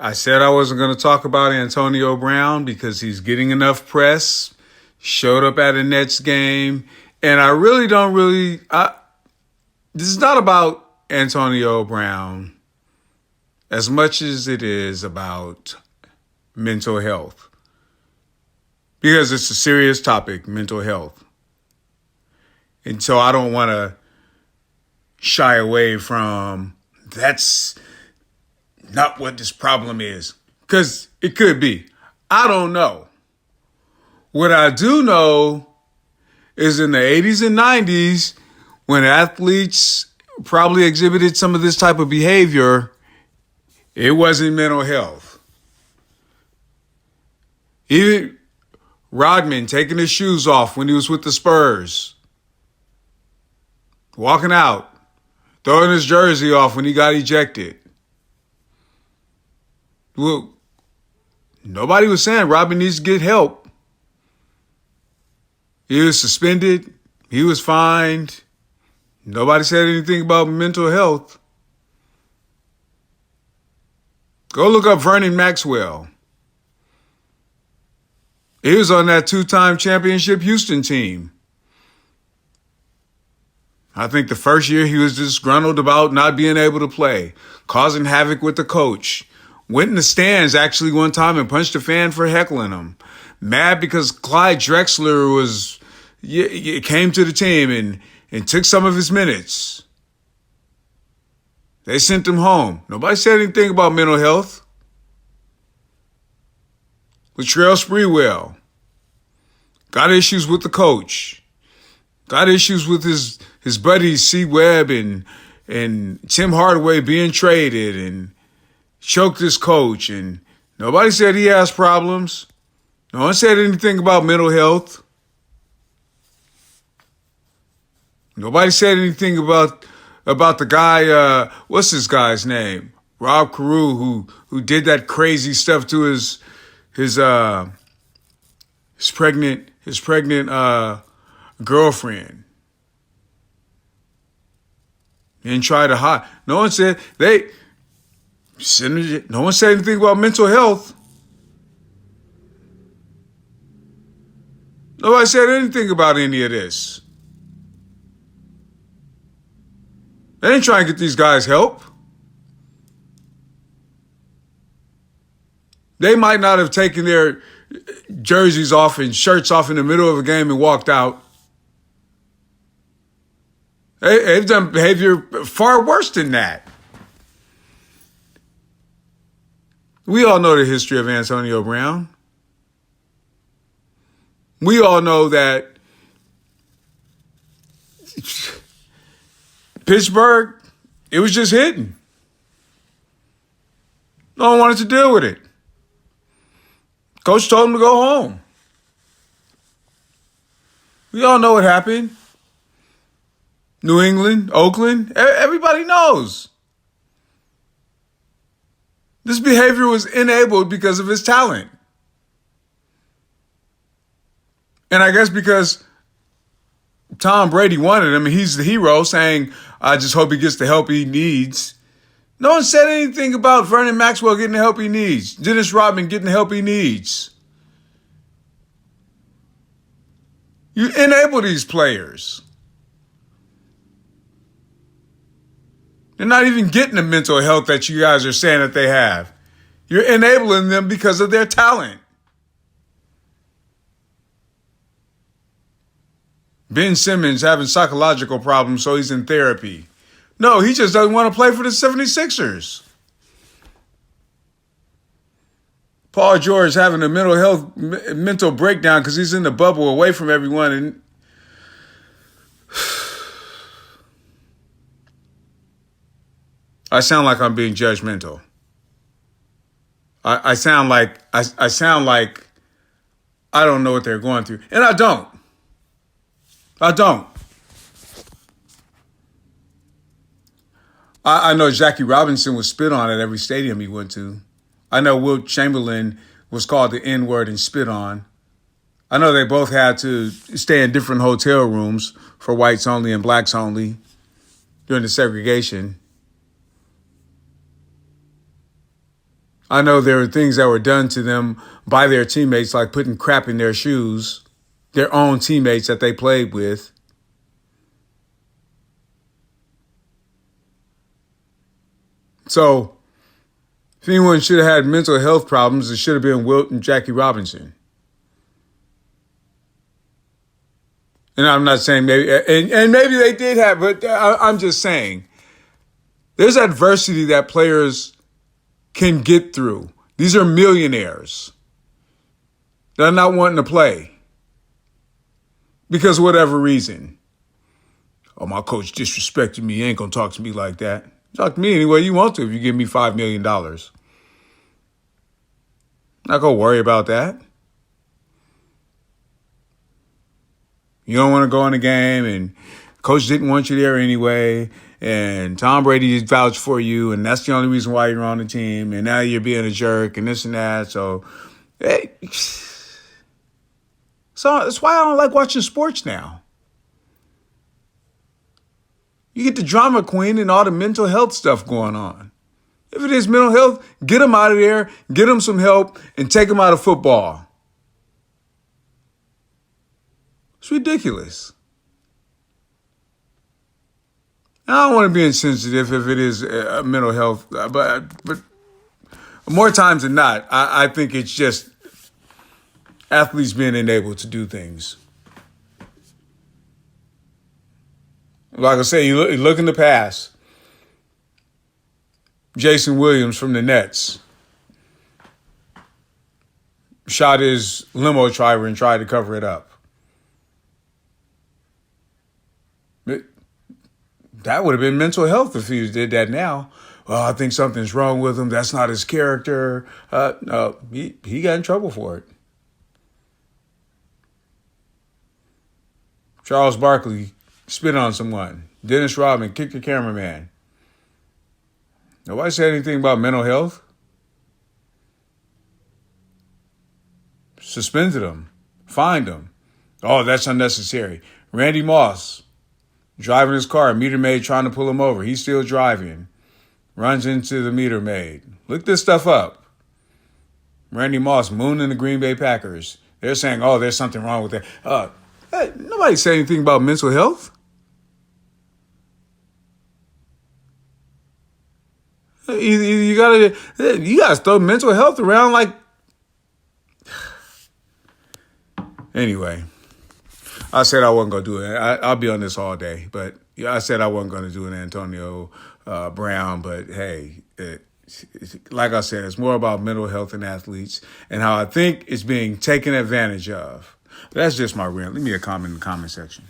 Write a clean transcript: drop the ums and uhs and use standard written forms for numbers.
I said I wasn't going to talk about Antonio Brown because he's getting enough press, showed up at a Nets game, and I really don't really. This is not about Antonio Brown as much as it is about mental health because it's a serious topic, mental health. And so I don't want to shy away from that's not what this problem is, because it could be. I don't know. What I do know is in the 80s and 90s, when athletes probably exhibited some of this type of behavior, it wasn't mental health. Even Rodman taking his shoes off when he was with the Spurs, walking out, throwing his jersey off when he got ejected. Well, nobody was saying Rodman needs to get help. He was suspended. He was fined. Nobody said anything about mental health. Go look up Vernon Maxwell. He was on that two-time championship Houston team. I think the first year he was disgruntled about not being able to play, causing havoc with the coach. Went in the stands actually one time and punched a fan for heckling him. Mad because Clyde Drexler came to the team and took some of his minutes. They sent him home. Nobody said anything about mental health. Latrell Sprewell got issues with the coach. Got issues with his buddies C. Webb and Tim Hardaway being traded and choked his coach, and nobody said he has problems. No one said anything about mental health. Nobody said anything about the guy, what's this guy's name? Rob Carew, who did that crazy stuff to his pregnant girlfriend. And tried to hide. No one said anything about mental health. Nobody said anything about any of this. They didn't try and get these guys help. They might not have taken their jerseys off and shirts off in the middle of a game and walked out. They've done behavior far worse than that. We all know the history of Antonio Brown. We all know that Pittsburgh, it was just hitting. No one wanted to deal with it. Coach told him to go home. We all know what happened. New England, Oakland, everybody knows. This behavior was enabled because of his talent. And I guess because Tom Brady wanted him, and he's the hero, saying, I just hope he gets the help he needs. No one said anything about Vernon Maxwell getting the help he needs, Dennis Rodman getting the help he needs. You enable these players. They're not even getting the mental health that you guys are saying that they have. You're enabling them because of their talent. Ben Simmons having psychological problems, so he's in therapy. No, he just doesn't want to play for the 76ers. Paul George having a mental breakdown because he's in the bubble away from everyone. And I sound like I'm being judgmental. I sound like I don't know what they're going through. And I don't. I know Jackie Robinson was spit on at every stadium he went to. I know Wilt Chamberlain was called the N-word and spit on. I know they both had to stay in different hotel rooms for whites only and blacks only during the segregation. I know there were things that were done to them by their teammates, like putting crap in their shoes, their own teammates that they played with. So if anyone should have had mental health problems, it should have been Wilt and Jackie Robinson. And I'm not saying maybe, and maybe they did have, but I'm just saying there's adversity that players can get through. These are millionaires. They're not wanting to play because of whatever reason. Oh, my coach disrespected me. He ain't going to talk to me like that. Talk to me any way you want to if you give me $5 million. Not going to worry about that. You don't want to go in a game and coach didn't want you there anyway. And Tom Brady vouched for you. And that's the only reason why you're on the team. And now you're being a jerk and this and that. So, hey, so that's why I don't like watching sports now. You get the drama queen and all the mental health stuff going on. If it is mental health, get them out of there, get them some help, and take them out of football. It's ridiculous. I don't want to be insensitive if it is mental health, but more times than not, I think it's just athletes being unable to do things. Like I say, you look in the past. Jason Williams from the Nets shot his limo driver and tried to cover it up. That would have been mental health if he did that now. Well, I think something's wrong with him. That's not his character. No, he got in trouble for it. Charles Barkley spit on someone. Dennis Rodman kicked the cameraman. Nobody said anything about mental health. Suspended him. Fined him. Oh, that's unnecessary. Randy Moss, driving his car, meter maid trying to pull him over. He's still driving. Runs into the meter maid. Look this stuff up. Randy Moss mooning the Green Bay Packers. They're saying, oh, there's something wrong with that. Hey, nobody said anything about mental health. You gotta throw mental health around like. Anyway, I said I wasn't gonna do it. I'll be on this all day, but I said I wasn't gonna do an Antonio Brown. But hey, like I said, it's more about mental health in athletes and how I think it's being taken advantage of. That's just my rant. Leave me a comment in the comment section.